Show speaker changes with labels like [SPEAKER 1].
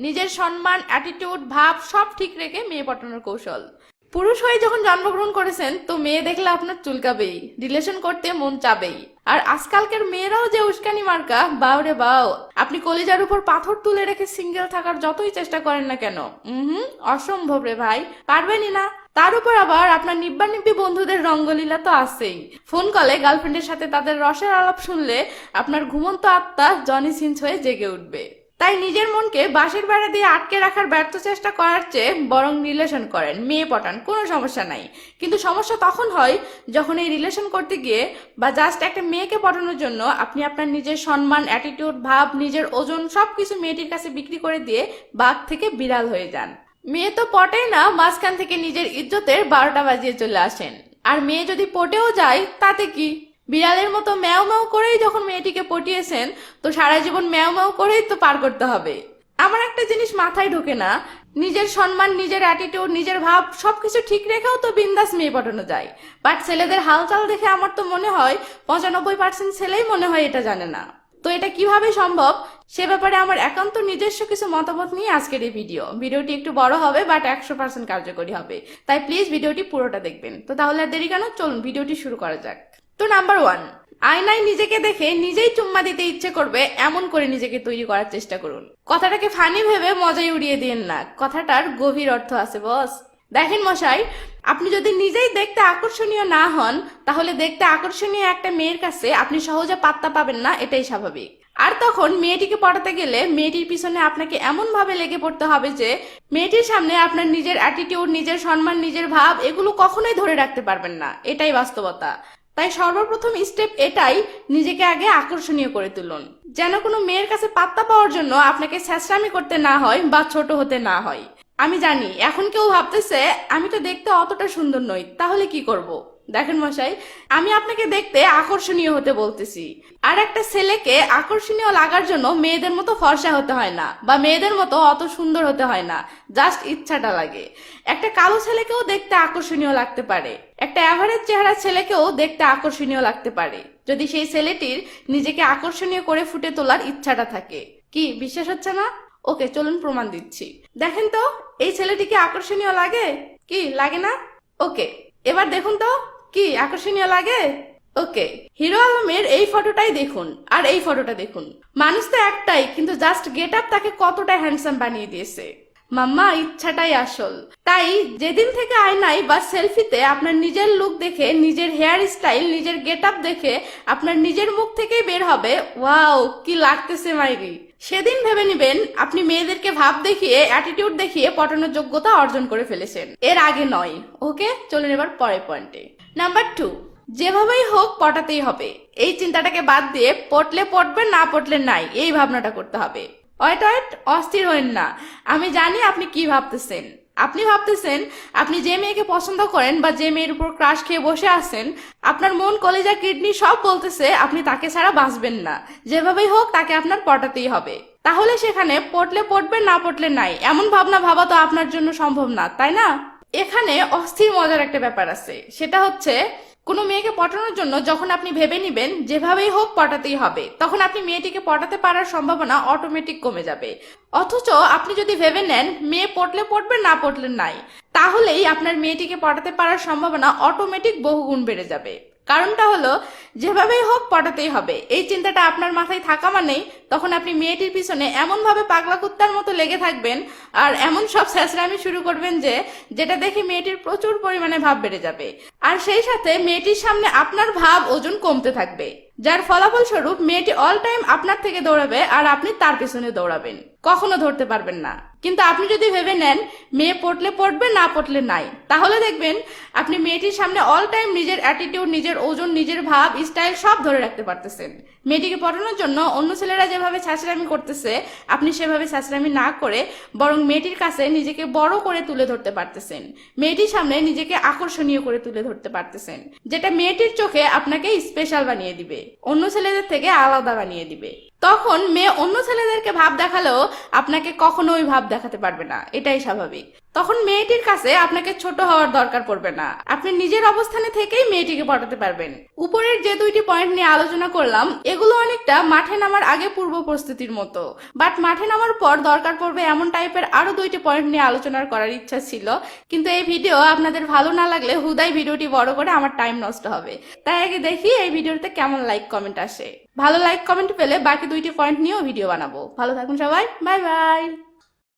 [SPEAKER 1] নিজের সম্মান, অ্যাটিটিউড, ভাব সব ঠিক রেখে মেয়ে পটানোর কৌশল। পুরুষ হয়ে যখন জন্মগ্রহণ করেছেন তো মেয়ে দেখলে আপনার চুলকাবেই, রিলেশন করতে মন চাবেই। আর আজকালকার মেয়েরাও যে উস্কানি মার্কা, বাও রে বাও। আপনি কলিজার উপর পাথর তুলে রেখে সিঙ্গেল থাকার যতই চেষ্টা করেন না কেন, অসম্ভব রে ভাই, পারবেনই না। তার উপর আবার আপনার নিব্বানিব্বি বন্ধুদের রঙ্গলীলা তো আছেই। ফোন কলে গার্লফ্রেন্ডের সাথে তাদের রসের আলাপ শুনলে আপনার ঘুমন্ত আত্মা জনি সিন্স হয়ে জেগে উঠবে। তাই নিজের মনকে বাঁশের বেড়া দিয়ে আটকে রাখার ব্যর্থ চেষ্টা করার চেয়ে বরং রিলেশন করেন, মেয়ে পটান, কোনো সমস্যা নাই। কিন্তু সমস্যা তখন হয় যখন এই রিলেশন করতে গিয়ে বা জাস্ট একটা মেয়েকে পটানোর জন্য আপনি আপনার নিজের সম্মান, অ্যাটিটিউড, ভাব, নিজের ওজন সবকিছু মেয়েটির কাছে বিক্রি করে দিয়ে বাঘ থেকে বিড়াল হয়ে যান। মেয়ে তো পটেই না, মাঝখান থেকে নিজের ইজ্জতের 12টা বাজিয়ে চলে আসেন। আর মেয়ে যদি পটেও যায় তাতে কি, বিড়ালের মতো ম্যাও ম্যাও করেই যখন মেয়েটিকে পটিয়েছেন তো সারা জীবন ম্যাও ম্যাও করেই তো পার করতে হবে। আমার একটা জিনিস মাথায় ঢোকে না, নিজের সম্মান, নিজের অ্যাটিটিউড, নিজের ভাব সবকিছু ঠিক রেখেও তো বিন্দাস মেয়ে পটানো যায়। বাট ছেলেদের হালচাল দেখে আমার তো মনে হয় 95% ছেলেই মনে হয় এটা জানে না। তো এটা কিভাবে সম্ভব সে ব্যাপারে আমার একান্ত নিজস্ব কিছু মতামত নিয়ে আজকের এই ভিডিওটি একটু বড় হবে বাট 100% কার্যকরী হবে। তাই প্লিজ ভিডিওটি পুরোটা দেখবেন। তো তাহলে আর দেরি কেন, চলুন ভিডিওটি শুরু করা যাক। তো নাম্বার 1, আয়নায় নিজেকে দেখে নিজেই চুম্মা দিতে ইচ্ছে করবে এমন করে নিজেকে তৈরি করার চেষ্টা করুন। কথাটাকে ফানি ভেবে মজাই উড়িয়ে দিয়েন না, কথাটার গভীর অর্থ আছে বস। দেখেন মশাই, আপনি যদি নিজেই দেখতে আকর্ষণীয় না হন তাহলে দেখতে আকর্ষণীয় একটা মেয়ের কাছে আপনি সহজে পাত্তা পাবেন না, এটাই স্বাভাবিক। আর তখন মেয়েটিকে পটাতে গেলে মেয়েটির পিছনে আপনাকে এমন ভাবে লেগে পড়তে হবে যে মেয়েটির সামনে আপনার নিজের অ্যাটিটিউড, নিজের সম্মান, নিজের ভাব এগুলো কখনোই ধরে রাখতে পারবেন না, এটাই বাস্তবতা। তাই সর্বপ্রথম স্টেপ এটাই, নিজেকে আগে আকর্ষণীয় করে তুলুন, যেন কোনো মেয়ের কাছে পাত্তা পাওয়ার জন্য আপনাকে ছ্যাঁচড়ামি করতে না হয় বা ছোট হতে না হয়। আমি জানি এখন কেউ ভাবতেছে আমি তো দেখতে অতটা সুন্দর নই, তাহলে কি করব? দেখেন মশাই, আমি আপনাকে দেখতে আকর্ষণীয় হতে বলতেছি। আর একটা ছেলেকে আকর্ষণীয় লাগার জন্য মেয়েদের মতো ফর্সা হতে হয় না বা মেয়েদের মতো অত সুন্দর হতে হয় না, জাস্ট ইচ্ছাটা লাগে। একটা কালো ছেলেকেও দেখতে আকর্ষণীয় লাগতে পারে, একটা অ্যাভারেজ চেহারা ছেলেকেও দেখতে আকর্ষণীয় লাগতে পারে, যদি সেই ছেলেটির নিজেকে আকর্ষণীয় করে ফুটে তোলার ইচ্ছাটা থাকে। কি বিশ্বাস হচ্ছে না? ওকে, চলুন প্রমাণ দিচ্ছি। দেখেন তো এই ছেলেটিকে আকর্ষণীয় লাগে কি লাগে না? ওকে, এবার দেখুন তো কি আকর্ষণীয় লাগে? ওকে, হিরো আলমের এই ফটোটাই দেখুন আর এই ফটোটা দেখুন, মানুষ তো একটাই কিন্তু জাস্ট গেট আপ তাকে কতটা হ্যান্ডসাম বানিয়ে দিয়েছে। মাম্মা, ইচ্ছাটাই আসল। তাই যেদিন থেকে আয়নায় বা সেলফিতে আপনার নিজের লুক দেখে, নিজের হেয়ার স্টাইল, নিজের গেট আপ দেখে আপনার নিজের মুখ থেকেই বের হবে ওয়াও কি লাগতেছে মাইরি, সেদিন ভেবে নিবেন আপনি মেয়েদেরকে ভাব দেখিয়ে, অ্যাটিটিউড দেখিয়ে পটানোর যোগ্যতা অর্জন করে ফেলেছেন, এর আগে নয়। ওকে, চলুন এবার পরের পয়েন্টে। নাম্বার 2, যেভাবেই হোক পটাতেই হবে, এই চিন্তাটাকে বাদ দিয়ে পটলে পটবে, না পটলে নাই, এই ভাবনাটা করতে হবে। ওয়েট, অস্থির হয়েন না। আমি জানি আপনি কি ভাবতেছেন। আপনি ভাবতেছেন আপনি যে মেয়েকে পছন্দ করেন বা যে মেয়ের উপর ক্রাশ খেয়ে বসে আছেন, আপনার মন, কলিজা, কিডনি সব বলতেছে আপনি তাকে ছাড়া বাঁচবেন না, যেভাবেই হোক তাকে আপনার পটাতেই হবে। তাহলে সেখানে পটলে পটবে, না পটলে নাই এমন ভাবনা ভাবা তো আপনার জন্য সম্ভব না, তাই না? এখানে অস্থির মজার একটা ব্যাপার আছে, সেটা হচ্ছে কোনো মেয়েকে পটানোর জন্য যখন আপনি ভেবে নিবেন যেভাবেই হোক পটাতেই হবে, তখন আপনি মেয়েটিকে পটাতে পারার সম্ভাবনা অটোমেটিক কমে যাবে। অথচ আপনি যদি ভেবে নেন মেয়ে পটলে পটবে, না পটলে নাই, তাহলেই আপনার মেয়েটিকে পটাতে পারার সম্ভাবনা অটোমেটিক বহুগুণ বেড়ে যাবে। কারণটা হলো যেভাবেই হোক পটাতেই হবে, এই চিন্তাটা আপনার মাথায় থাকা মানেই তখন আপনি মেয়েটির পিছনে এমন ভাবে পাগলা কুত্তার মতো লেগে থাকবেন আর এমন সব ছ্যাঁচড়ামি শুরু করবেন যেটা দেখে মেয়েটির প্রচুর পরিমাণে ভাব বেড়ে যাবে। আর সেই সাথে মেয়েটির সামনে আপনার ভাব, ওজন কমতে থাকবে, যার ফলাফল স্বরূপ মেয়েটি অল টাইম আপনার থেকে দৌড়াবে আর আপনি তার পিছনে দৌড়াবেন, কখনো ধরতে পারবেন না। কিন্তু আপনি যদি ভেবে নেন মেয়ে পটলে পটবে, না পটলে নাই, তাহলে দেখবেন আপনি মেয়েটির সামনে অল টাইম নিজের অ্যাটিটিউড, নিজের ওজন, নিজের ভাব, স্টাইল সব ধরে রাখতে পারতেছেন। মেয়েটিকে পটানোর জন্য অন্য ছেলেরা যেভাবে ছ্যাঁচড়ামি করতেছে আপনি সেভাবে ছ্যাঁচড়ামি না করে বরং মেয়েটির কাছে নিজেকে বড় করে তুলে ধরতে পারতেছেন, মেয়েটির সামনে নিজেকে আকর্ষণীয় করে তুলে ধরতে পারতেছেন, যেটা মেয়েটির চোখে আপনাকে স্পেশাল বানিয়ে দিবে, অন্য ছেলেদের থেকে আলাদা বানিয়ে দিবে। তখন মেয়ে অন্য ছেলেদেরকে ভাব দেখালেও আপনাকে কখনো ওই ভাব দেখাতে পারবে না, এটাই স্বাভাবিক। তখন মেয়েটির কাছে আপনাকে ছোট হওয়ার দরকার পড়বে না, আপনি নিজের অবস্থানে থেকেই মেয়েটিকে পটাতে পারবেন। উপরের যে 2টি পয়েন্ট নিয়ে আলোচনা করলাম এগুলো অনেকটা মাঠে নামার আগে পূর্ব প্রস্তুতির মতো, বাট মাঠে নামার পর দরকার পড়বে এমন টাইপের আরো 2টি পয়েন্ট নিয়ে আলোচনা করার ইচ্ছা ছিল, কিন্তু এই ভিডিও আপনাদের ভালো না লাগলে হুদাই ভিডিওটি বড় করে আমার টাইম নষ্ট হবে। তাই আগে দেখি এই ভিডিওতে কেমন লাইক কমেন্ট আসে। ভালো লাইক কমেন্ট পেলে বাকি 2টি পয়েন্ট নিয়েও ভিডিও বানাবো। ভালো থাকুন সবাই, বাই বাই।